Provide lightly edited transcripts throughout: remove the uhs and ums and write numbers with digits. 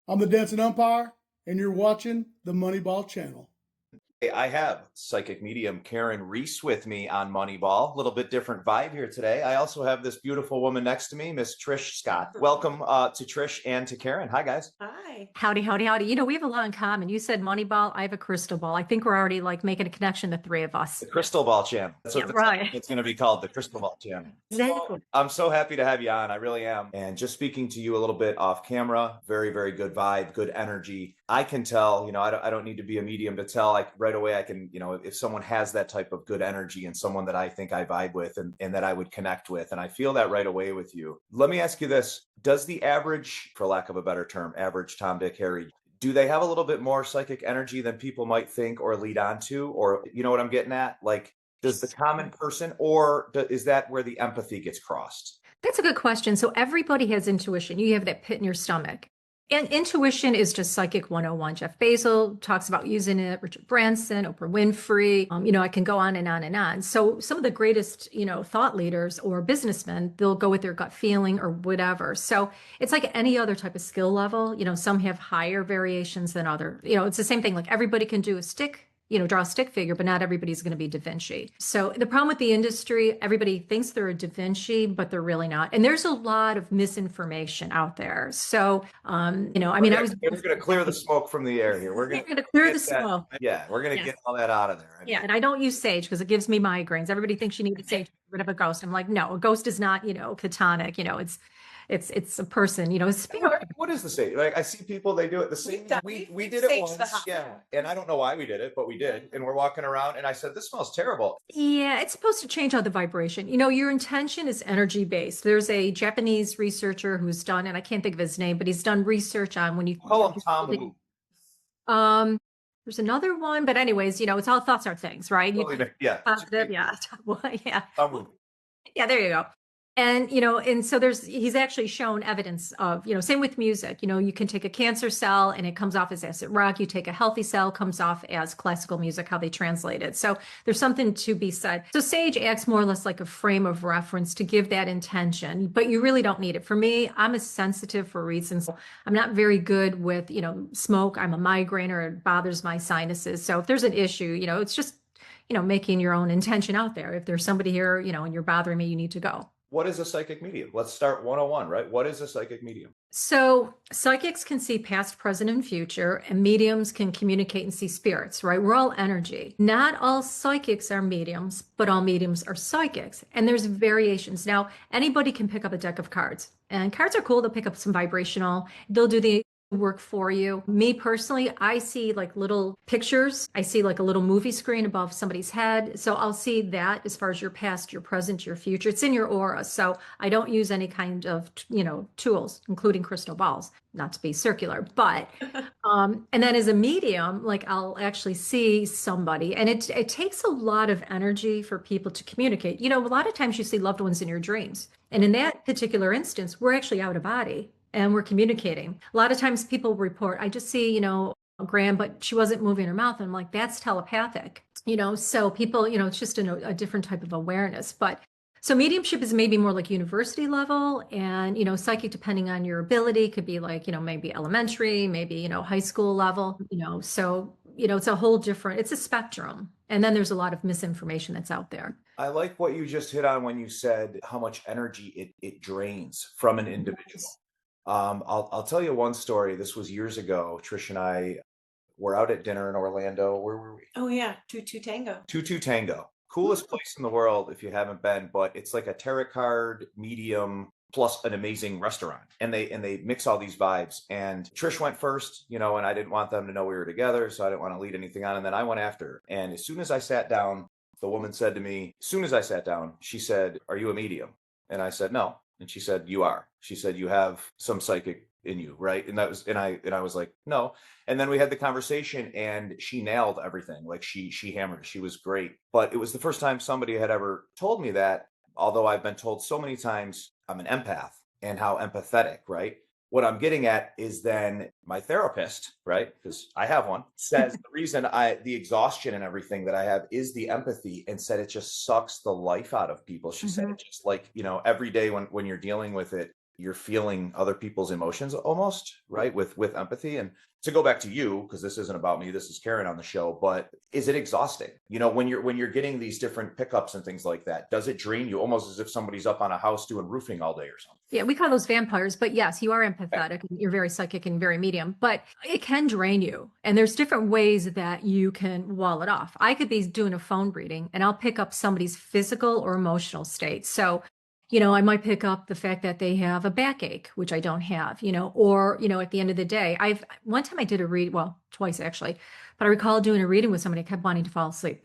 I'm the dancing umpire, and you're watching the Moneyball channel. Hey, I have psychic medium Karyn Reece with me on Moneyball. A little bit different vibe here today. I also have this beautiful woman next to me, Miss Trish Scott. Welcome to Trish and to Karyn. Hi, guys. Hi. Howdy, howdy, howdy. We have a lot in common. You said Moneyball. I have a crystal ball. I think we're already like making a connection, the three of us. The Crystal Ball Channel. That's what right. it's going to be called, the Crystal Ball Channel. Exactly. I'm so happy to have you on. I really am. And just speaking to you a little bit off camera, very, very good vibe, good energy. I can tell, I don't need to be a medium to tell. Like right away, I can, if someone has that type of good energy and someone that I think I vibe with and that I would connect with. And I feel that right away with you. Let me ask you this. Does the average, for lack of a better term, average Tom, Dick, Harry, do they have a little bit more psychic energy than people might think or lead on to? Or you know what I'm getting at? Like, does the common person, or is that where the empathy gets crossed? That's a good question. So everybody has intuition. You have that pit in your stomach. And intuition is just psychic 101. Jeff Bezos talks about using it, Richard Branson, Oprah Winfrey. I can go on and on and on. So some of the greatest, thought leaders or businessmen, they'll go with their gut feeling or whatever. So it's like any other type of skill level. Some have higher variations than other. It's the same thing. Like everybody can do a stick, draw a stick figure, but not everybody's going to be Da Vinci. So the problem with the industry, everybody thinks they're a Da Vinci, but they're really not. And there's a lot of misinformation out there. So, we're going to clear the smoke from the air here. We're going to clear the smoke. Yeah, we're going to get all that out of there. Yeah, and I don't use sage because it gives me migraines. Everybody thinks you need sage to get rid of a ghost. I'm like, no, a ghost is not, catonic. It's a person, a spirit. What is the sage? Like I see people, they do it the same. We did it once. Yeah. And I don't know why we did it, but we did. And we're walking around and I said, this smells terrible. Yeah, it's supposed to change out the vibration. Your intention is energy based. There's a Japanese researcher who's done, and I can't think of his name, but he's done research on when you call him Tom. There's another one, but anyways, it's all thoughts are things, right? Yeah. Positive, yeah. Well, yeah. Tom. Yeah, there you go. And, and so he's actually shown evidence of, same with music, you can take a cancer cell and it comes off as acid rock. You take a healthy cell, comes off as classical music, how they translate it. So there's something to be said. So sage acts more or less like a frame of reference to give that intention, but you really don't need it. For me, I'm a sensitive for reasons. I'm not very good with, smoke. I'm a migrainer. It bothers my sinuses. So if there's an issue, it's just, making your own intention out there. If there's somebody here, and you're bothering me, you need to go. What is a psychic medium? Let's start 101, right? What is a psychic medium? So psychics can see past, present, and future, and mediums can communicate and see spirits, right? We're all energy. Not all psychics are mediums, but all mediums are psychics. And there's variations. Now, anybody can pick up a deck of cards. And cards are cool. They'll pick up some vibrational. They'll do the work for you. Me personally, I see like little pictures. I see like a little movie screen above somebody's head. So I'll see that as far as your past, your present, your future. It's in your aura. So I don't use any kind of, tools, including crystal balls, not to be circular, but, and then as a medium, like I'll actually see somebody, and it takes a lot of energy for people to communicate. A lot of times you see loved ones in your dreams. And in that particular instance, we're actually out of body. And we're communicating. A lot of times people report, I just see, Graham, but she wasn't moving her mouth. And I'm like, that's telepathic, so people, it's just a different type of awareness. But so mediumship is maybe more like university level, and, psychic, depending on your ability, could be like, maybe elementary, maybe, high school level, so, it's a whole different, it's a spectrum. And then there's a lot of misinformation that's out there. I like what you just hit on when you said how much energy it drains from an individual. I'll tell you one story. This was years ago. Trish and I were out at dinner in Orlando. Where were we? Oh yeah, Tutu Tango. Tutu Tango. Coolest place in the world if you haven't been, but it's like a tarot card medium plus an amazing restaurant. And they mix all these vibes. And Trish went first, and I didn't want them to know we were together, so I didn't want to lead anything on. And then I went after. And as soon as I sat down, the woman said to me, as soon as I sat down, she said, "Are you a medium?" And I said, "No." And she said, "You are." She said, "You have some psychic in you, right?" And I was like, "No." And then we had the conversation and she nailed everything. Like she hammered. She was great. But it was the first time somebody had ever told me that, although I've been told so many times I'm an empath and how empathetic, right? What I'm getting at is then my therapist, right? Because I have one, says the reason the exhaustion and everything that I have is the empathy, and said it just sucks the life out of people. She said it just like, every day when you're dealing with it, you're feeling other people's emotions almost, right? With empathy. And to go back to you, because this isn't about me, this is Karyn on the show, but is it exhausting? You know, when you're getting these different pickups and things like that, does it drain you almost as if somebody's up on a house doing roofing all day or something? Yeah, we call those vampires, but yes, you are empathetic and you're very psychic and very medium, but it can drain you. And there's different ways that you can wall it off. I could be doing a phone reading and I'll pick up somebody's physical or emotional state. So, I might pick up the fact that they have a backache, which I don't have, or, at the end of the day, one time I did a read, well, twice actually, but I recall doing a reading with somebody, kept wanting to fall asleep.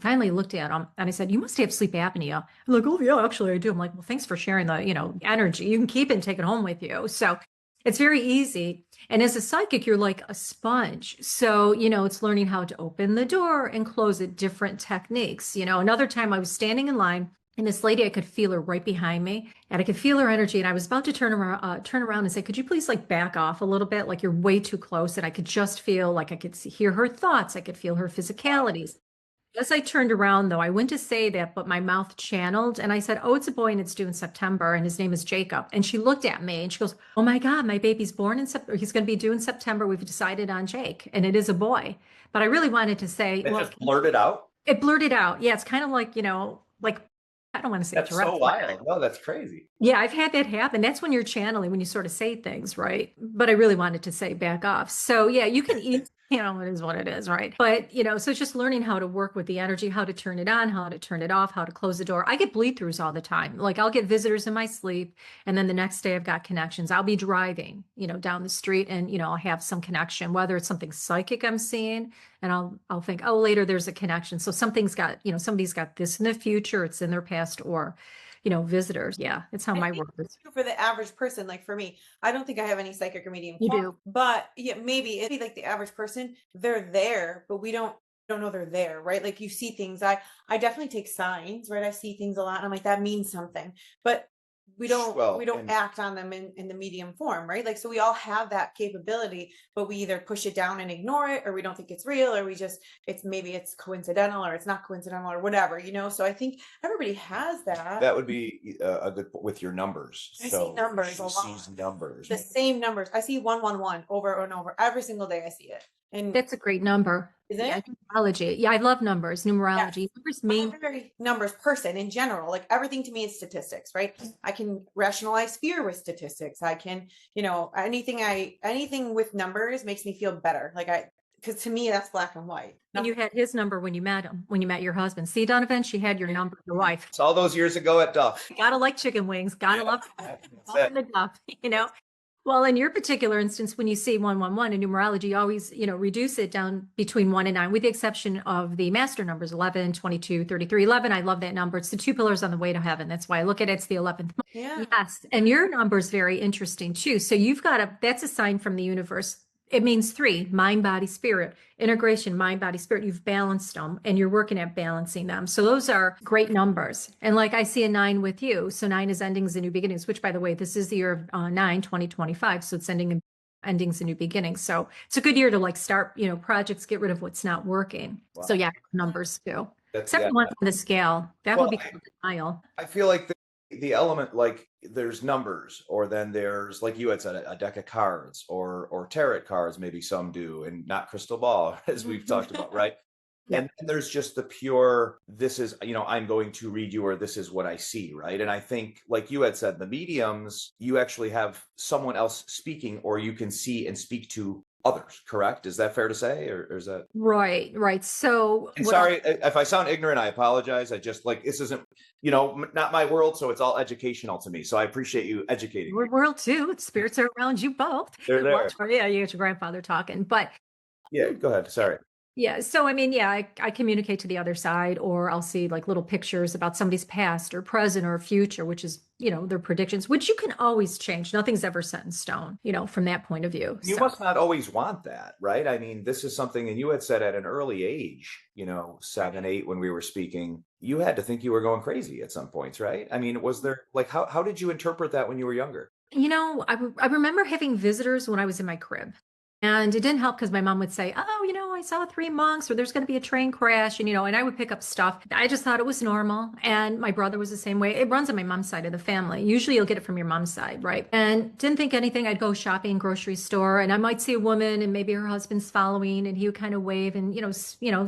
Finally I looked at them and I said, "You must have sleep apnea." I'm like, "Oh yeah, actually I do." I'm like, "Well, thanks for sharing the, energy. You can keep it and take it home with you." So it's very easy. And as a psychic, you're like a sponge. So, it's learning how to open the door and close it, different techniques. Another time I was standing in line and this lady, I could feel her right behind me and I could feel her energy. And I was about to turn around and say, "Could you please like back off a little bit? Like you're way too close." And I could just feel like I could hear her thoughts. I could feel her physicalities. As I turned around, though, I went to say that, but my mouth channeled and I said, "Oh, it's a boy and it's due in September and his name is Jacob." And she looked at me and she goes, "Oh my God, my baby's born in September. He's going to be due in September. We've decided on Jake and it is a boy." But I really wanted to say, It well, just blurted out. it blurted out. Yeah, it's kind of like, like, I don't want to say That's Tourette's, so but wild. No, that's crazy. yeah, I've had that happen. That's when you're channeling, when you sort of say things, right? But I really wanted to say back off. So yeah, you can eat, it is what it is, right? But, so it's just learning how to work with the energy, how to turn it on, how to turn it off, how to close the door. I get bleed throughs all the time. Like I'll get visitors in my sleep. And then the next day I've got connections. I'll be driving, down the street and, I'll have some connection, whether it's something psychic I'm seeing and I'll think, oh, later there's a connection. So something's got, somebody's got this in the future, it's in their past or visitors. Yeah, it's how I my think work is. for the average person, like for me, I don't think I have any psychic or medium You qual- do. but yeah, maybe it'd be like the average person, they're there, but we don't know they're there, right? Like you see things. I definitely take signs, right? I see things a lot and I'm like, that means something. But we don't act on them in the medium form, right? Like, so we all have that capability, but we either push it down and ignore it, or we don't think it's real, or maybe it's coincidental or it's not coincidental or whatever, So I think everybody has that. That would be a good with your numbers. I see numbers a lot. Sees numbers. The same numbers. I see 111 over and over every single day. I see it. And That's a great number. is Yeah, it? numerology. Yeah, I love numbers. Numerology. Numbers I'm mean a very numbers person in general. Like everything to me is statistics, right? I can rationalize fear with statistics. I can, anything with numbers makes me feel better. Because to me, that's black and white. and you had his number when you met him, when you met your husband. See, Donovan, she had your number, your wife. It's all those years ago at Duff. Gotta like chicken wings. Gotta love That's the duff. Well, in your particular instance, when you see 111 in numerology, you always, reduce it down between 1 and 9, with the exception of the master numbers, 11, 22, 33, 11. I love that number. It's the two pillars on the way to heaven. That's why I look at it. It's the 11th. Yeah. Yes. And your number is very interesting too. So that's a sign from the universe. It means 3, mind, body, spirit, integration, mind, body, spirit. You've balanced them and you're working at balancing them. So those are great numbers. And like I see a 9 with you. So 9 is endings and new beginnings, which by the way, this is the year of 9, 2025. So it's endings and new beginnings. So it's a good year to like start, projects, get rid of what's not working. Wow. So yeah, numbers too. That's, Except for one on the scale. That Well, would be called denial. I feel like the element, like there's numbers, or then there's, like you had said, a deck of cards or tarot cards, maybe some do, and not crystal ball, as we've talked about, right? Yeah. And then there's just the pure, this is, I'm going to read you, or this is what I see, right? And I think, like you had said, the mediums, you actually have someone else speaking, or you can see and speak to others, correct? Is that fair to say, or is that Right. So and sorry if I sound ignorant, I apologize. I just this isn't, not my world, so it's all educational to me. So I appreciate you educating me. Your world too. Spirits are around you both. They're there. Yeah, you got your grandfather talking, but Yeah, go ahead. Sorry. yeah. So I mean, yeah, I communicate to the other side, or I'll see like little pictures about somebody's past or present or future, which is their predictions, which you can always change. Nothing's ever set in stone, from that point of view. You must not always want that, right? I mean, this is something, and you had said at an early age, 7, 8, when we were speaking, you had to think you were going crazy at some points, right? I mean, was there how did you interpret that when you were younger? I remember having visitors when I was in my crib. And it didn't help because my mom would say, oh, I saw 3 monks, or there's going to be a train crash. And I would pick up stuff. I just thought it was normal. And my brother was the same way. It runs on my mom's side of the family. Usually you'll get it from your mom's side, right? And didn't think anything. I'd go shopping, grocery store, and I might see a woman and maybe her husband's following, and he would kind of wave and,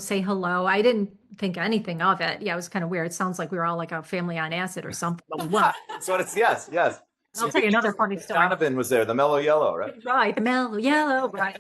say hello. I didn't think anything of it. Yeah, it was kind of weird. It sounds like we were all like a family on acid or something. But we weren't. That's what it's, yes. I'll tell you another funny story. Donovan was there, the mellow yellow, right? Right, the mellow yellow, right.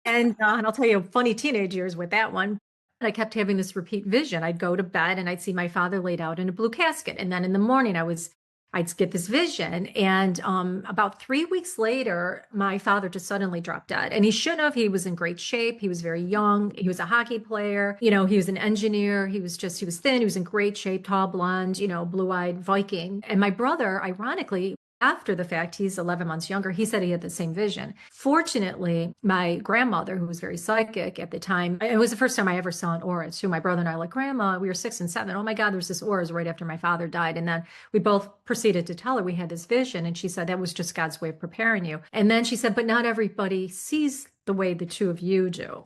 And I'll tell you funny teenage years with that one. And I kept having this repeat vision. I'd go to bed and I'd see my father laid out in a blue casket. And then in the morning I'd get this vision. And about 3 weeks later, my father just suddenly dropped dead. And he shouldn't have. He was in great shape. He was very young. He was a hockey player. He was an engineer. He was thin. He was in great shape, tall, blonde, blue-eyed Viking. And my brother, ironically, after the fact, he's 11 months younger. He said he had the same vision. Fortunately, my grandmother, who was very psychic at the time, it was the first time I ever saw an aura too. My brother and I were like, Grandma, we were 6 and 7. Oh my God, there's this aura. It was right after my father died. And then we both proceeded to tell her we had this vision. And she said, that was just God's way of preparing you. And then she said, but not everybody sees the way the two of you do,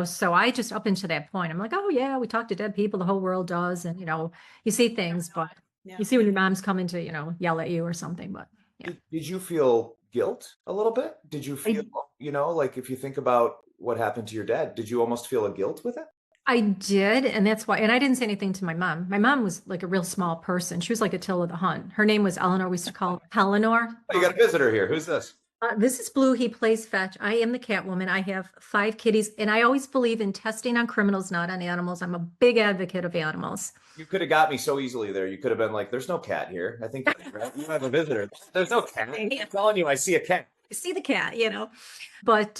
so I just up until that point, I'm like, oh yeah, we talk to dead people. The whole world does. And, you see things, but you see when your mom's coming to, yell at you or something, but. Yeah. Did you feel guilt a little bit? Did you feel, like if you think about what happened to your dad, did you almost feel a guilt with it? I did. And that's why, and I didn't say anything to my mom. My mom was like a real small person. She was like Attila the Hun. Her name was Eleanor. We used to call her Eleanor. Oh, you got a visitor here. Who's this? This is Blue. He plays fetch. I am the Catwoman. I have 5 kitties, and I always believe in testing on criminals, not on animals. I'm a big advocate of animals. You could have got me so easily there. You could have been like, there's no cat here. I think right? You have a visitor. There's no cat. I'm telling you, I see a cat. I see the cat, But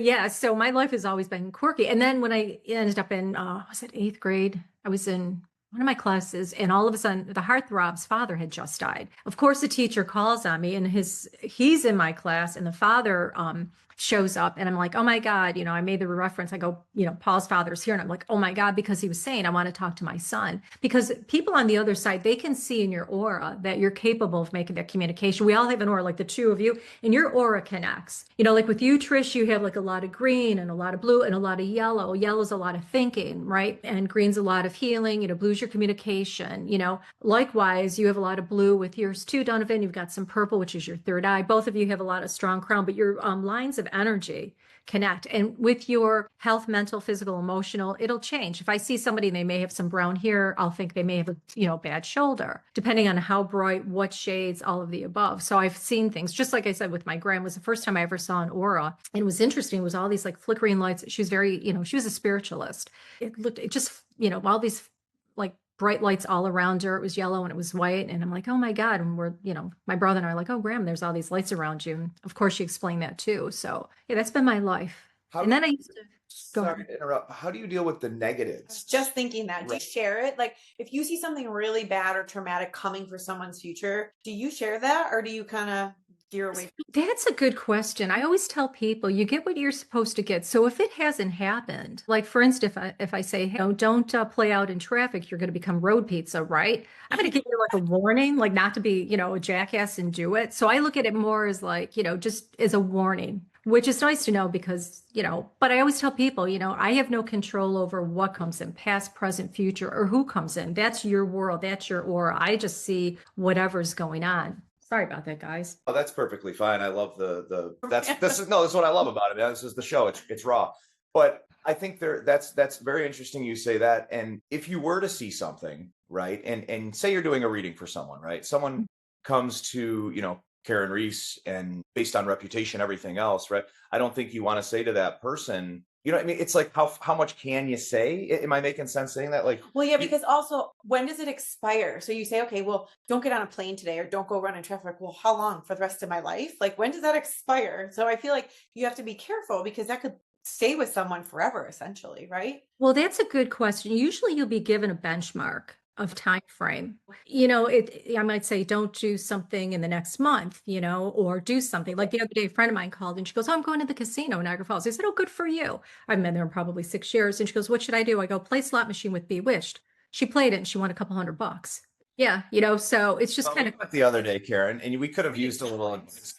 yeah, so my life has always been quirky. And then when I ended up in, was it 8th grade? I was in one of my classes, and all of a sudden the heartthrob's father had just died. Of course, the teacher calls on me, and he's in my class, and the father shows up, and I'm like, oh my God, I made the reference. I go, Paul's father's here. And I'm like, oh my God, because he was saying, I want to talk to my son. Because people on the other side, they can see in your aura that you're capable of making that communication. We all have an aura, like the two of you, and your aura connects. Like with you, Trish, you have like a lot of green and a lot of blue and a lot of yellow. Yellow's a lot of thinking, right? And green's a lot of healing, blue's your communication, Likewise, you have a lot of blue with yours too, Donovan. You've got some purple, which is your third eye. Both of you have a lot of strong crown, but your lines of energy connect. And with your health, mental, physical, emotional, it'll change. If I see somebody and they may have some brown hair, I'll think they may have a bad shoulder, depending on how bright, what shades, all of the above. So I've seen things, just like I said with my grand, was the first time I ever saw an aura. And it was interesting. It was all these like flickering lights. She was very, she was a spiritualist. It just, all these like bright lights all around her. It was yellow and it was white. And I'm like, oh my God. And we're, my brother and I are like, oh, Graham, there's all these lights around you. And of course she explained that too. So yeah, that's been my life. And then I used to Sorry to interrupt. How do you deal with the negatives? Just thinking that. Do you Right. share it? Like if you see something really bad or traumatic coming for someone's future, do you share that or do you kind of steer away? That's a good question. I always tell people you get what you're supposed to get. So if it hasn't happened, like for instance, if I say, hey, don't play out in traffic, you're going to become road pizza, right? I'm going to give you like a warning, like not to be, a jackass and do it. So I look at it more as like, just as a warning, which is nice to know because, but I always tell people, I have no control over what comes in, past, present, future, or who comes in. That's your world. That's your aura. I just see whatever's going on. Sorry about that, guys. Oh, that's perfectly fine. I love this is what I love about it. Man. This is the show. It's raw. But I think that's very interesting you say that. And if you were to see something, right, and say you're doing a reading for someone, right? Someone comes to, Karyn Reece, and based on reputation, everything else, right? I don't think you want to say to that person, what I mean? It's like, how much can you say? Am I making sense saying that? Like, Well, yeah, because also when does it expire? So you say, okay, well, don't get on a plane today or don't go run in traffic. Well, how long? For the rest of my life? Like when does that expire? So I feel like you have to be careful because that could stay with someone forever, essentially, right? Well, that's a good question. Usually you'll be given a benchmark of time frame. I might say, don't do something in the next month, or do something. Like the other day, a friend of mine called and she goes, oh, I'm going to the casino in Niagara Falls. I said, oh, good for you. I've been there probably 6 years. And she goes, what should I do? I go, play slot machine with Bewitched. She played it and she won a couple $100. Yeah. So it's just kind of the other day, Karyn, and we could have used a little advice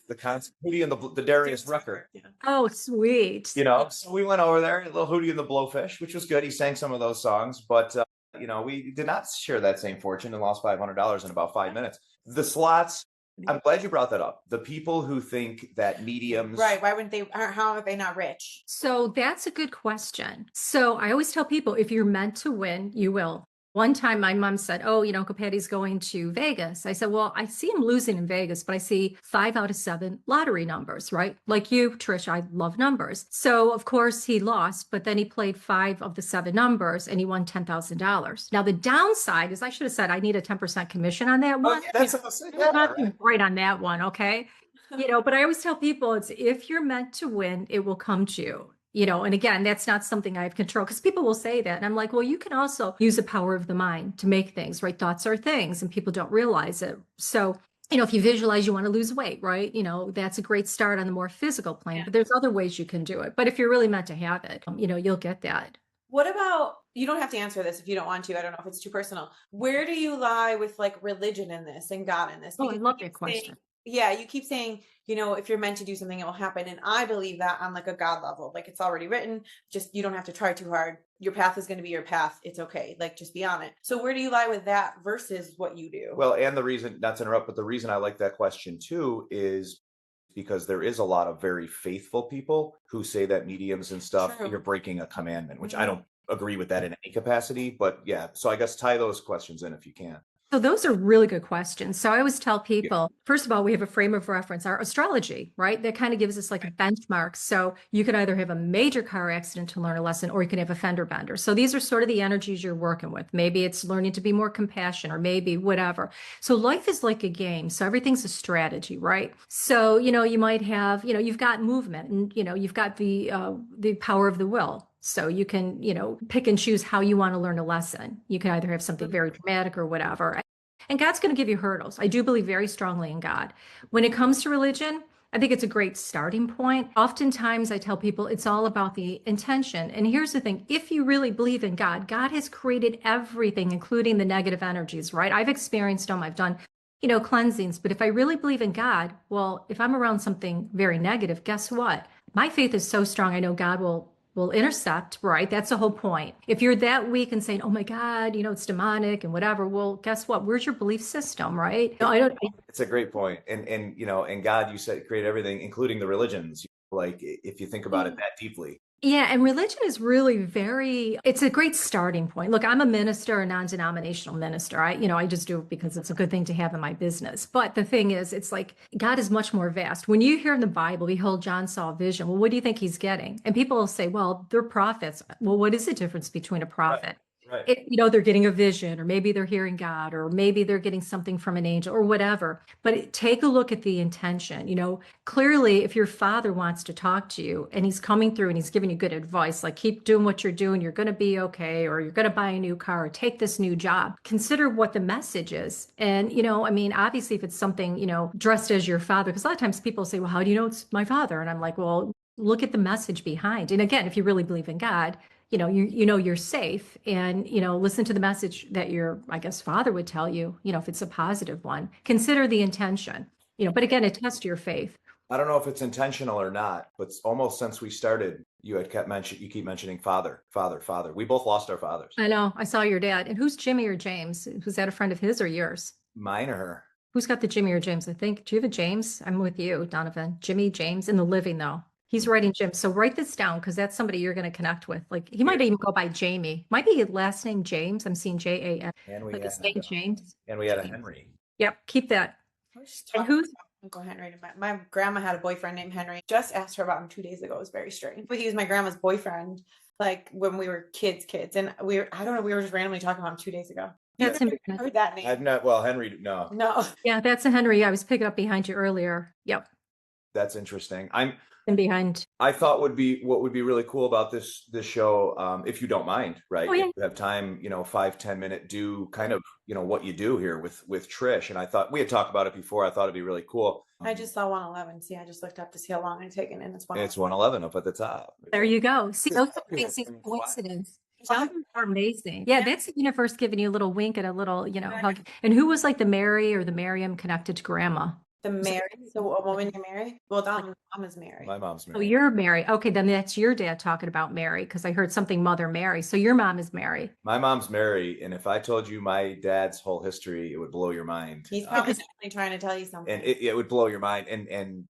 with Hootie and the Darius record. Yeah. Oh, sweet. You know, so we went over there, a little Hootie and the Blowfish, which was good. He sang some of those songs, but you know, we did not share that same fortune and lost $500 in about 5 minutes. The slots. I'm glad you brought that up. The people who think that mediums, Right. Why wouldn't they? How are they not rich? So that's a good question. So I always tell people, if you're meant to win, you will. One time my mom said, oh, you know, Uncle Patty's going to Vegas. I said, well, I see him losing in Vegas, but I see 5 out of 7 lottery numbers, right? Like you, Trish, I love numbers. So of course he lost, but then he played 5 of the 7 numbers and he won $10,000. Now the downside is I should have said I need a 10% commission on that one. that's what I said. I'm not right on that one, okay? You know, but I always tell people it's if you're meant to win, it will come to you. You know, and again, that's not something I have control because people will say that. And I'm like, well, you can also use the power of the mind to make things, right? Thoughts are things and people don't realize it. So, you know, if you visualize you want to lose weight, right? You know, that's a great start on the more physical plane, Yeah. but there's other ways you can do it. But if you're really meant to have it, you know, you'll get that. What about, you don't have to answer this if you don't want to. I don't know if it's too personal. Where do you lie with like religion in this and God in this? Oh, I Because love you that keep saying- question. Yeah, you keep saying, you know, if you're meant to do something, it will happen. And I believe that on like a God level, like it's already written, just you don't have to try too hard. Your path is going to be your path. It's okay. Like just be on it. So where do you lie with that versus what you do? Well, and the reason, not to interrupt, but the reason I like that question too is because there is a lot of very faithful people who say that mediums and stuff, True. you're breaking a commandment, which I Mhm. don't agree with that in any capacity. But yeah, so I guess tie those questions in if you can. So those are really good questions. So I always tell people, first of all, we have a frame of reference, our astrology, right? That kind of gives us like a benchmark. So you could either have a major car accident to learn a lesson, or you can have a fender bender. So these are sort of the energies you're working with. Maybe it's learning to be more compassionate, or maybe whatever. So life is like a game. So everything's a strategy, right? So, you know, you might have, you know, you've got movement and, you know, you've got the power of the will. So you can, you know, pick and choose how you want to learn a lesson. You can either have something very dramatic or whatever. And God's going to give you hurdles. I do believe very strongly in God. When it comes to religion, I think it's a great starting point. Oftentimes I tell people it's all about the intention. And here's the thing, if you really believe in God, God has created everything, including the negative energies, right? I've experienced them. I've done, you know, cleansings. But if I really believe in God, well, if I'm around something very negative, guess what? My faith is so strong. I know God will intercept, right? That's the whole point. If you're that weak and saying, oh my God, you know, it's demonic and whatever, well, guess what? Where's your belief system, right? No, I don't. It's a great point. And you know, and God, you said create everything, including the religions. Like if you think about it that deeply. Yeah, and religion is really it's a great starting point. Look, I'm a minister, a non-denominational minister. I just do it because it's a good thing to have in my business. But the thing is, it's like God is much more vast. When you hear in the Bible, behold, John saw a vision. Well, what do you think he's getting? And people will say, well, they're prophets. Well, what is the difference between a prophet? Right. They're getting a vision, or maybe they're hearing God, or maybe they're getting something from an angel or whatever. But take a look at the intention. You know, clearly, if your father wants to talk to you and he's coming through and he's giving you good advice, like keep doing what you're doing, you're going to be okay, or you're going to buy a new car, or take this new job, consider what the message is. And, you know, I mean, obviously, if it's something, you know, dressed as your father, because a lot of times people say, well, how do you know it's my father? And I'm like, well, look at the message behind. And again, if you really believe in God, you know, you're safe, and, you know, listen to the message that your, I guess, father would tell you, you know, if it's a positive one, consider the intention, you know, but again, it tests your faith. I don't know if it's intentional or not, but almost since we started, you keep mentioning father. We both lost our fathers. I know. I saw your dad. And who's Jimmy or James? Was that a friend of his or yours? Mine or her? Who's got the Jimmy or James? I think. Do you have a James? I'm with you, Donovan. Jimmy, James, in the living though. He's writing Jim. So write this down, because that's somebody you're going to connect with. Like he might even go by Jamie. Might be his last name James. I'm seeing J-A-M. And we Like had his name James. and we had a Henry. Yep. Keep that. And who's Uncle Henry. My grandma had a boyfriend named Henry. Just asked her about him 2 days ago. It was very strange. But he was my grandma's boyfriend, like when we were kids. And I don't know, we were just randomly talking about him 2 days ago. That's him. Heard that name. I've not. Well, Henry. No, No. Yeah, that's a Henry. I was picking up behind you earlier. Yep. that's interesting. And behind. I thought what would be really cool about this show, if you don't mind, right? Oh, yeah. If you have time, you know, 5-10 minute, do kind of, you know, what you do here with Trish. And I thought we had talked about it before. I thought it'd be really cool. I just saw 111. See, I just looked up to see how long it's taken, and it's 111. It's 111 up at the top. There you go. See, those are crazy coincidences. Sounds amazing. Yeah, that's the universe giving you a little wink and a little, you know, hug. And who was like the Mary or the Miriam connected to grandma? The Mary, the woman you're married? Well, mom is Mary. My mom's Oh, married. you're Mary. Okay, then that's your dad talking about Mary because I heard something Mother Mary. So your mom is Mary. My mom's Mary, and if I told you my dad's whole history, it would blow your mind. He's probably definitely trying to tell you something. And it would blow your mind. And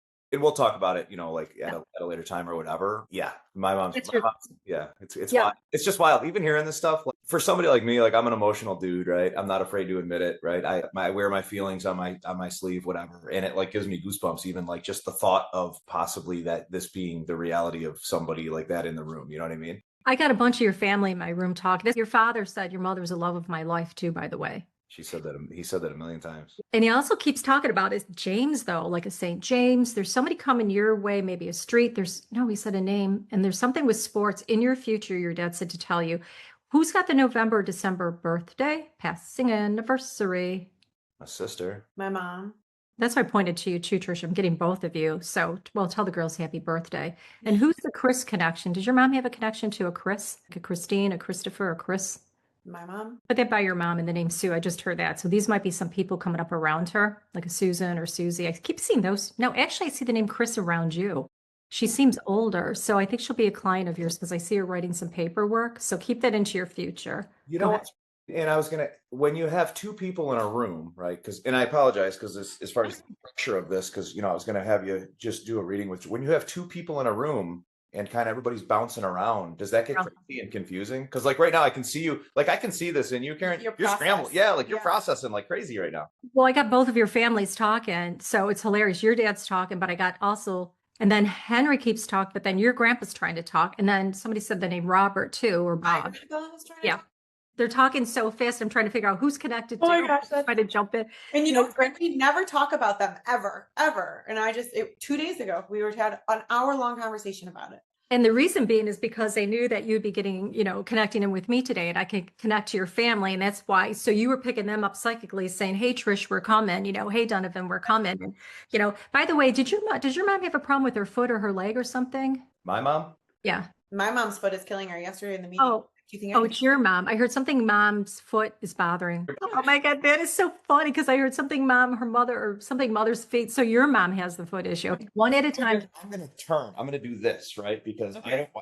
we'll talk about it, like at a later time or whatever. Yeah, yeah, it's Yeah. wild. It's just wild. Even hearing this stuff, like, for somebody like me, like I'm an emotional dude, right? I'm not afraid to admit it, right? I wear my feelings on my sleeve, whatever, and it like gives me goosebumps, even like just the thought of possibly that this being the reality of somebody like that in the room. You know what I mean? I got a bunch of your family in my room talking. Your father said your mother was the love of my life too, by the way. He said that a million times. And he also keeps talking about is James, though, like a St. James. There's somebody coming your way, maybe a street. He said a name. And there's something with sports in your future, your dad said to tell you. Who's got the November, December birthday? Passing anniversary. My sister. My mom. That's why I pointed to you too, Trish. I'm getting both of you. So, well, tell the girls happy birthday. And who's the Chris connection? Does your mom have a connection to a Chris? Like a Christine, a Christopher, a Chris? My mom. Put that by your mom and the name Sue. I just heard that. So these might be some people coming up around her, like a Susan or Susie. I keep seeing those. No, actually, I see the name Chris around you. She seems older. So I think she'll be a client of yours because I see her writing some paperwork. So keep that into your future. You know what? And I was when you have two people in a room, right? And I apologize because as far as the structure of this, because I was going to have you just do a reading with when you have two people in a room and kind of everybody's bouncing around, does that get crazy and confusing? Because like right now I can see you, like I can see this in you, Karyn. You're scrambling. Yeah, like you're processing like crazy right now. Well, I got both of your families talking. So it's hilarious. Your dad's talking, but I got also, and then Henry keeps talking, but then your grandpa's trying to talk. And then somebody said the name Robert too, or Bob. Yeah. They're talking so fast. I'm trying to figure out who's connected to. Oh my gosh, try to jump in. And we never talk about them ever. And I 2 days ago, we had an hour-long conversation about it. And the reason being is because they knew that you'd be getting, connecting in with me today and I could connect to your family. And that's why. So you were picking them up psychically saying, hey, Trish, we're coming, hey, Donovan, we're coming. And, by the way, does your mom have a problem with her foot or her leg or something? My mom? Yeah. My mom's foot is killing her yesterday in the meeting. Oh, it's your mom. I heard something mom's foot is bothering. Oh my God, that is so funny because I heard something her mother or something mother's feet. So your mom has the foot issue. One at a time. I'm going to do this, right? Because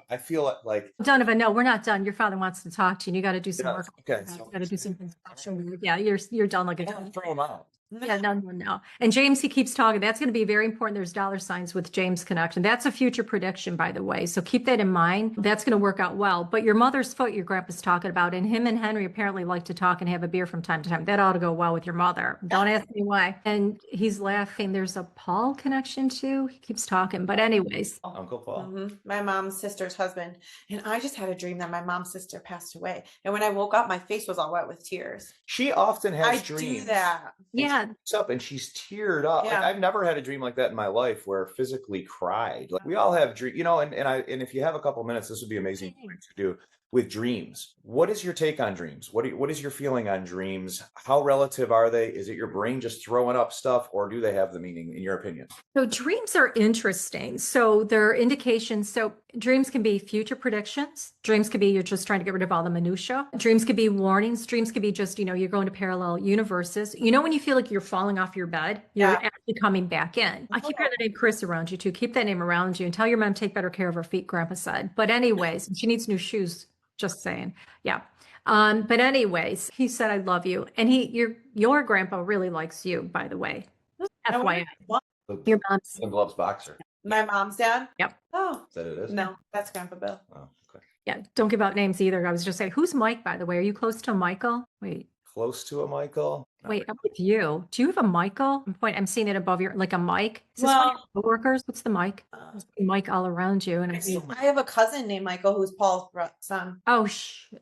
I feel like. Donovan, no, we're not done. Your father wants to talk to you and you got to do some work. Okay. You got to do something. Yeah, you're done like a throw them out. Yeah, no. And James, he keeps talking. That's going to be very important. There's dollar signs with James connection. That's a future prediction, by the way. So keep that in mind. That's going to work out well. But your mother's foot, your grandpa's talking about, and him and Henry apparently like to talk and have a beer from time to time. That ought to go well with your mother. Don't ask me why. And he's laughing. There's a Paul connection too. He keeps talking. But anyways. Uncle Paul. Mm-hmm. My mom's sister's husband. And I just had a dream that my mom's sister passed away. And when I woke up, my face was all wet with tears. She often has dreams. I do that. Yeah. Up and she's teared up. Yeah. Like, I've never had a dream like that in my life where I physically cried. Like we all have dreams, and if you have a couple minutes, this would be amazing to do with dreams. What is your take on dreams? What is your feeling on dreams? How relative are they? Is it your brain just throwing up stuff, or do they have the meaning in your opinion? So dreams are interesting. So they're indications. So dreams can be future predictions. Dreams could be you're just trying to get rid of all the minutia. Dreams could be warnings. Dreams could be just, you're going to parallel universes. When you feel like you're falling off your bed, you're actually coming back in. I keep hearing the name Chris around you too. Keep that name around you and tell your mom to take better care of her feet, Grandpa said. But anyways, she needs new shoes. Just saying. Yeah. But anyways, he said, I love you. And your grandpa really likes you, by the way. FYI. Your mom's. The gloves boxer. My mom's dad? Yep. Oh. Is that it is? No, that's Grandpa Bill. Oh, okay. Yeah. Don't give out names either. I was just saying, who's Mike, by the way? Are you close to Michael? Wait. Close to a Michael? Wait, I'm with you. Do you have a Michael? I'm seeing it above your, like a mic. Is this Well- one of your coworkers? What's the mic? Mic all around you. And I have a cousin named Michael who's Paul's son. oh,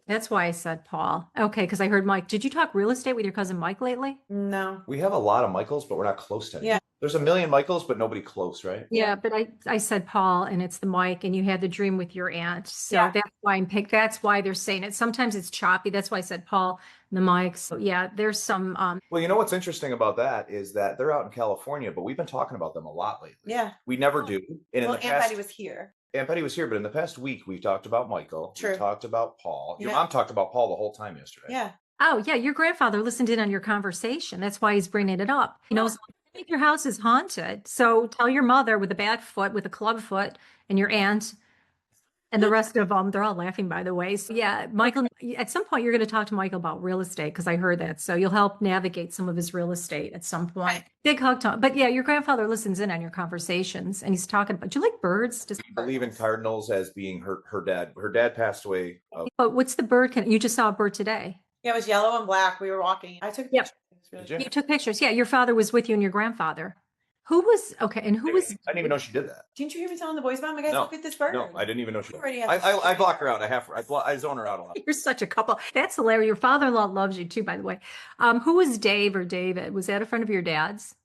that's why I said Paul. Okay, because I heard Mike. Did you talk real estate with your cousin Mike lately? No. We have a lot of Michaels, but we're not close to any. Yeah. There's a million Michaels, but nobody close, right? Yeah, but I said Paul, and it's the mic, and you had the dream with your aunt. So Yeah. that's why I'm picked. That's why they're saying it. Sometimes it's choppy. That's why I said Paul, the mic. So yeah, there's some. Well, what's interesting about that is that they're out in California, but we've been talking about them a lot lately. Yeah. We never do. And Well, in the Aunt past, Betty was here. Aunt Betty was here, but in the past week, we've talked about Michael. True. We talked about Paul. Your Yeah. mom talked about Paul the whole time yesterday. Yeah. Oh yeah, your grandfather listened in on your conversation. That's why he's bringing it up. He knows think your house is haunted. So tell your mother with a bad foot, with a club foot, and your aunt and the rest of them. They're all laughing, by the way. So yeah, Michael, at some point you're going to talk to Michael about real estate because I heard that. So you'll help navigate some of his real estate at some point. Big hug to him. But yeah, your grandfather listens in on your conversations and he's talking about, do you like birds? Just I believe in cardinals as being her dad. Her dad passed away. But what's the bird? You just saw a bird today. Yeah, it was yellow and black. We were walking. I took a Yep. picture. It was really Did you? You took pictures. Yeah, your father was with you and your grandfather. Who was okay? And who was? I didn't even know she did that. Didn't you hear me telling the boys about my guys? No. Look at this bird. No, I didn't even know she. You already I, have- I block her out. I zone her out a lot. You're such a couple. That's hilarious. Your father-in-law loves you too, by the way. Who was Dave or David? Was that a friend of your dad's?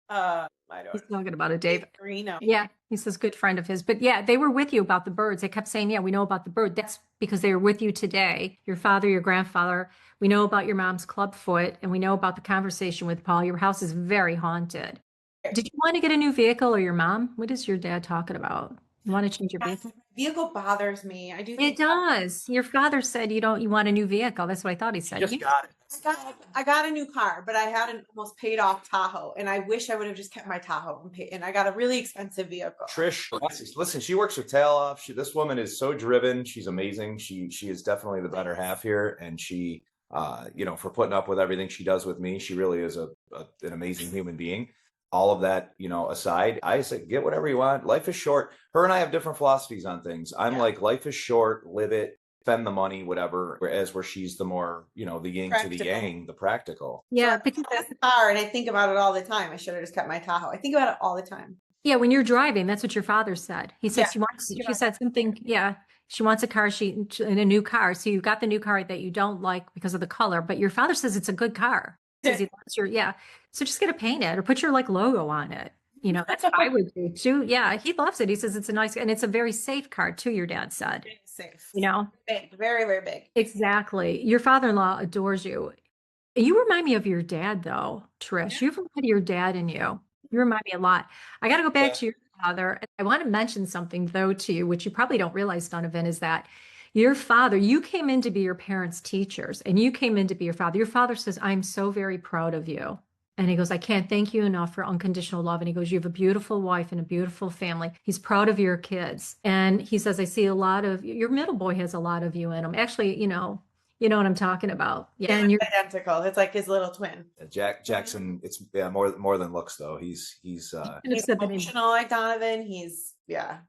My He's daughter. talking about a David. Reno. Yeah, he says good friend of his. But yeah, they were with you about the birds. They kept saying, yeah, we know about the bird. That's because they were with you today. Your father, your grandfather. We know about your mom's club foot, and we know about the conversation with Paul. Your house is very haunted. Did you want to get a new vehicle or your mom? What is your dad talking about? You want to change your vehicle? Vehicle bothers me. I do. It does. Your father said you want a new vehicle. That's what I thought he said. Just got it. I got a new car, but I had an almost paid off Tahoe, and I wish I would have just kept my Tahoe and I got a really expensive vehicle. Trish, listen, she works her tail off. This woman is so driven. She's amazing. She is definitely the better half here, and she, for putting up with everything she does with me, she really is an amazing human being. All of that, aside, I say, get whatever you want. Life is short. Her and I have different philosophies on things. I'm like, life is short, live it, spend the money, whatever. Whereas where she's the more, the yin to the Practical. yang, the practical. Yeah, So because that's the car, and I think about it all the time. I should have just kept my Tahoe. I think about it all the time. yeah, when you're driving, that's what your father said. He said Yeah. she said something, yeah. She wants a car, in a new car. So you got the new car that you don't like because of the color, but your father says it's a good car. Says he loves your, yeah. So just get it painted or put your logo on it. That's what I would do too. Yeah, he loves it. He says it's a nice, and it's a very safe car too, your dad said. Safe. Big, very, very big. Exactly. Your father-in-law adores you. You remind me of your dad though, Trish. You have a lot of your dad in you. You remind me a lot. I got to go back to your father. I want to mention something though to you, which you probably don't realize, Donovan, is that your father, you came in to be your parents' teachers and you came in to be your father. Your father says, I'm so very proud of you. And he goes, I can't thank you enough for unconditional love. And he goes, you have a beautiful wife and a beautiful family. He's proud of your kids. And he says, I see a lot of your middle boy has a lot of you in him. Actually, you know what I'm talking about. Yeah. And you're identical. It's like his little twin. Jackson, it's more than looks though. He's emotional like Donovan. He's I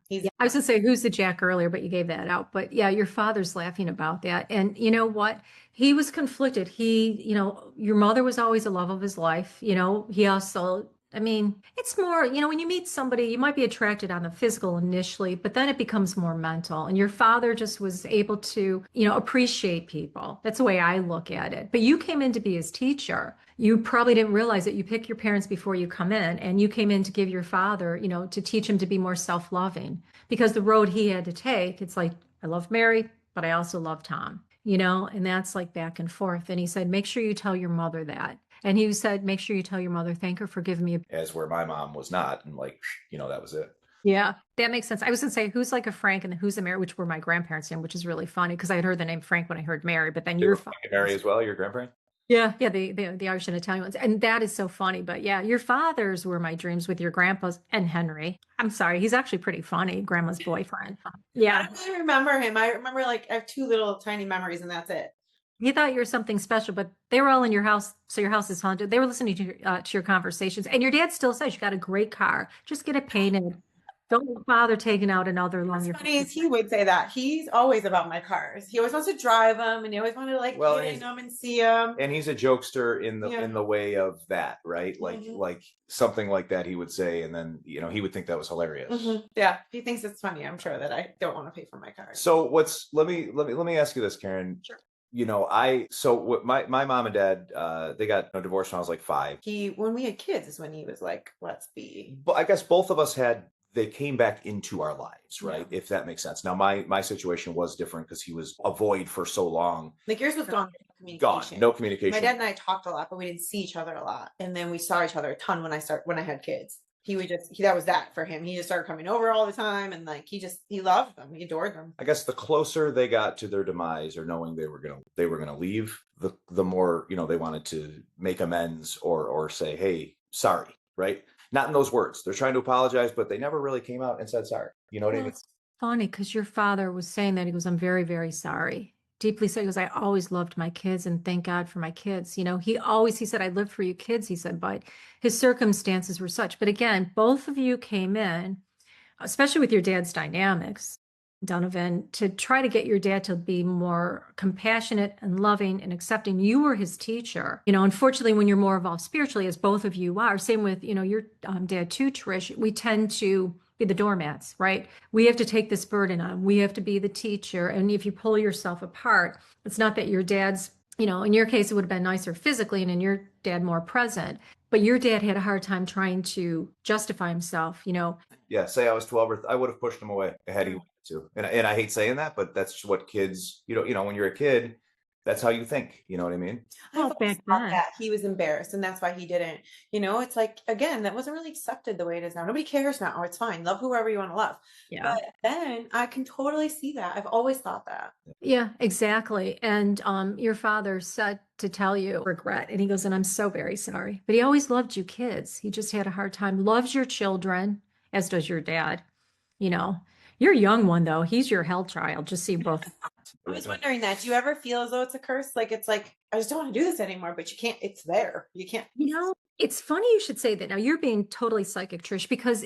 was gonna say who's the Jack earlier, but you gave that out. But yeah, your father's laughing about that. And you know what? He was conflicted. Your mother was always the love of his life. He also, it's more, when you meet somebody, you might be attracted on the physical initially, but then it becomes more mental. And your father just was able to, appreciate people. That's the way I look at it. But you came in to be his teacher. You probably didn't realize that you pick your parents before you come in, and you came in to give your father, to teach him to be more self-loving, because the road he had to take, it's like, I love Mary, but I also love Tom, and that's like back and forth. And he said, make sure you tell your mother that. And he said, make sure you tell your mother, thank her for giving me as where my mom was not. And that was it. Yeah, that makes sense. I was going to say, who's like a Frank and who's a Mary, which were my grandparents' name, which is really funny because I had heard the name Frank when I heard Mary, but then your father. Mary as well, your grandparents? Yeah, the Irish and Italian ones. And that is so funny. But yeah, your fathers were my dreams with your grandpas and Henry. I'm sorry, he's actually pretty funny, grandma's boyfriend. Yeah. I don't remember him. I remember I have two little tiny memories and that's it. You thought you were something special, but they were all in your house. So your house is haunted. They were listening to your conversations. And your dad still says you got a great car. Just get it painted. Don't bother taking out another long. What's funny is he would say that. He's always about my cars. He always wants to drive them, and he always wanted to get in them and see them. And he's a jokester in the way of that, right? Like something like that he would say, and then he would think that was hilarious. Mm-hmm. Yeah, he thinks it's funny. I'm sure that I don't want to pay for my car. So let me ask you this, Karyn. Sure. My mom and dad, they got divorced when I was like 5. When we had kids is when he was like, let's be. But I guess both of us they came back into our lives, right? Yeah. If that makes sense. Now, my situation was different because he was a void for so long. Like yours was gone. No communication. My dad and I talked a lot, but we didn't see each other a lot. And then we saw each other a ton when I had kids. That was that for him. He just started coming over all the time, and he loved them. He adored them. I guess the closer they got to their demise, or knowing they were gonna leave, the more they wanted to make amends or say, hey, sorry, right? Not in those words. They're trying to apologize, but they never really came out and said sorry. You know what I Well, mean? it's funny because your father was saying that. He goes, I'm very, very sorry. Deeply so. He goes, I always loved my kids and thank God for my kids. He said, I lived for you kids. He said, but his circumstances were such. But again, both of you came in, especially with your dad's dynamics, Donovan, to try to get your dad to be more compassionate and loving and accepting. You were his teacher. Unfortunately, when you're more evolved spiritually, as both of you are, same with, your dad too, Trish, we tend to be the doormats, right? We have to take this burden on. We have to be the teacher. And if you pull yourself apart, it's not that your dad's, in your case, it would have been nicer physically and in your dad more present. But your dad had a hard time trying to justify himself, Yeah, say I was 12 or I would have pushed him away had he wanted to. And I hate saying that, but that's what kids, when you're a kid, that's how you think. You know what I mean? I Well, always back thought then. that he was embarrassed and that's why he didn't. It's like, again, that wasn't really accepted the way it is now. Nobody cares now. Oh, it's fine. Love whoever you want to love. Yeah. But then I can totally see that. I've always thought that. Yeah, exactly. And your father said to tell you regret. And he goes, and I'm so very sorry. But he always loved you kids. He just had a hard time. Loves your children, as does your dad. Your young one, though, he's your hell child. Just so you both. I was wondering that. Do you ever feel as though it's a curse? Like it's like, I just don't want to do this anymore, but you can't, it's there. You can't. It's funny you should say that. Now you're being totally psychic, Trish, because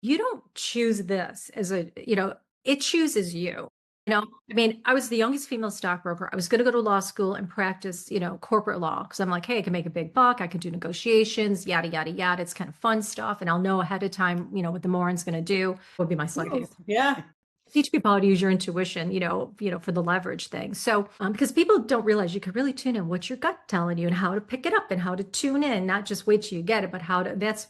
you don't choose this it chooses you. I was the youngest female stockbroker. I was going to go to law school and practice, corporate law because I'm like, hey, I can make a big buck. I can do negotiations, yada, yada, yada. It's kind of fun stuff. And I'll know ahead of time, what the moron's going to do would be my psychic. Yeah. Teach people how to use your intuition, for the leverage thing. So, because people don't realize you could really tune in what's your gut telling you and how to pick it up and how to tune in, not just wait till you get it, but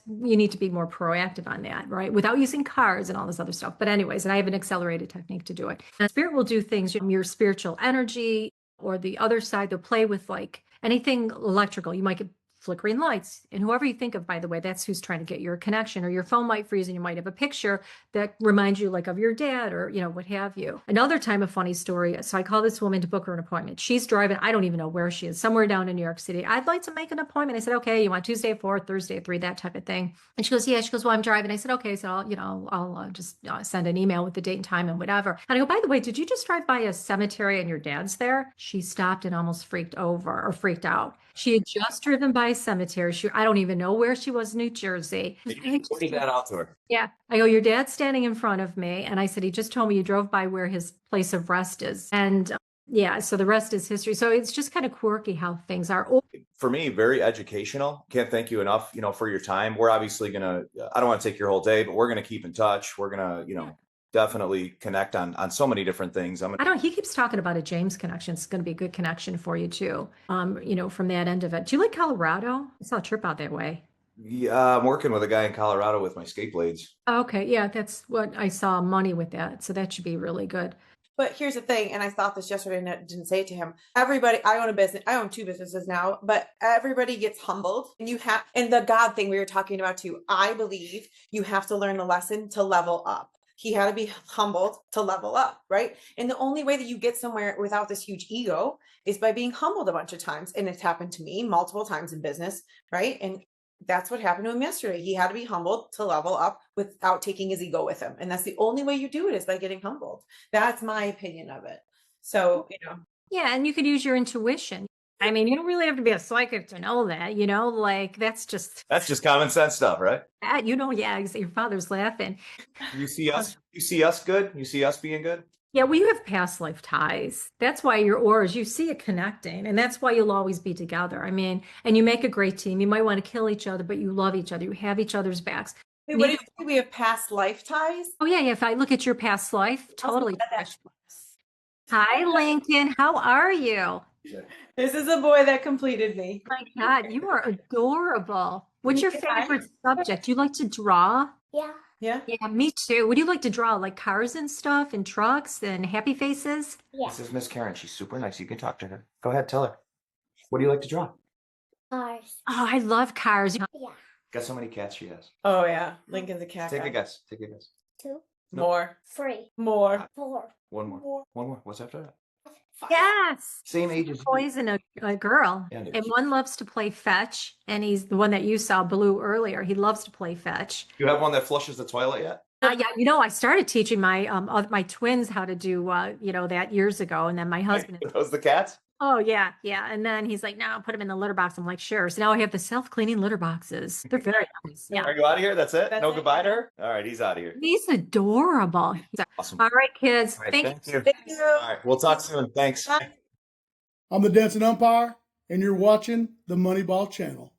you need to be more proactive on that, right? Without using cards and all this other stuff. But anyways, and I have an accelerated technique to do it. And spirit will do things, your spiritual energy or the other side, they'll play with like anything electrical. You might get flickering lights. And whoever you think of, by the way, that's who's trying to get your connection, or your phone might freeze and you might have a picture that reminds you like of your dad or, what have you. Another time, a funny story. So I call this woman to book her an appointment. She's driving. I don't even know where she is, somewhere down in New York City. I'd like to make an appointment. I said, okay, you want Tuesday at 4, Thursday at 3, that type of thing. And she goes, yeah. She goes, well, I'm driving. I said, okay. So I'll just send an email with the date and time and whatever. And I go, by the way, did you just drive by a cemetery and your dad's there? She stopped and almost freaked out. She had just driven by a cemetery. I don't even know where she was, New Jersey. Pointing that out to her. Yeah. I go, your dad's standing in front of me. And I said, he just told me you drove by where his place of rest is. And so the rest is history. So it's just kind of quirky how things are. For me, very educational. Can't thank you enough, for your time. We're obviously I don't want to take your whole day, but we're going to keep in touch. We're going to, definitely connect on so many different things. He keeps talking about a James connection. It's going to be a good connection for you too. From that end of it. Do you like Colorado? I saw a trip out that way. Yeah, I'm working with a guy in Colorado with my skate blades. Okay. Yeah. That's what I saw money with that. So that should be really good. But here's the thing, and I thought this yesterday and I didn't say it to him. Everybody, I own a business. I own 2 businesses now, but everybody gets humbled. And the God thing we were talking about too, I believe you have to learn the lesson to level up. He had to be humbled to level up, right? And the only way that you get somewhere without this huge ego is by being humbled a bunch of times. And it's happened to me multiple times in business, right? And that's what happened to him yesterday. He had to be humbled to level up without taking his ego with him. And that's the only way you do it is by getting humbled. That's my opinion of it. So, Yeah, and you could use your intuition. I mean, you don't really have to be a psychic to know that, like that's just common sense stuff, right? Yeah, your father's laughing. You see us good? You see us being good? Yeah, well, you have past life ties. That's why your auras, you see it connecting, and that's why you'll always be together. I mean, and you make a great team. You might want to kill each other, but you love each other. You have each other's backs. Wait, what do you think? We have past life ties? Oh, yeah. If I look at your past life, totally. Hi, Lincoln. How are you? This is a boy that completed me. Oh my God, you are adorable. What's your favorite subject? You like to draw? Yeah. Yeah. Yeah, me too. What do you like to draw? Like cars and stuff and trucks and happy faces? Yeah. This is Miss Karyn. She's super nice. You can talk to her. Go ahead, tell her. What do you like to draw? Cars. Oh, I love cars. Yeah. Guess how many cats she has? Oh yeah. Lincoln's a cat. Take guy. a guess. Take a guess. 2, More. 3, More. 4, One more. One more. What's after that? Yes. Same age as you. Boys and a girl. And And one loves to play fetch. And he's the one that you saw, Blue, earlier. He loves to play fetch. You have one that flushes the toilet yet? Yeah, I started teaching my twins how to do that years ago, and then my husband. Those the cats? Oh yeah, and then he's like, "No, put them in the litter box." I'm like, "Sure." So now I have the self-cleaning litter boxes. They're very nice. Yeah, Are you out of here? That's it? That's No it. goodbye to her? All right, he's out of here. he's adorable. Awesome. All right, kids. All right, Thank thank you. you. Thank you. All right, we'll talk soon. Thanks. Bye. I'm the Dancing Umpire, and you're watching the Moneyball Channel.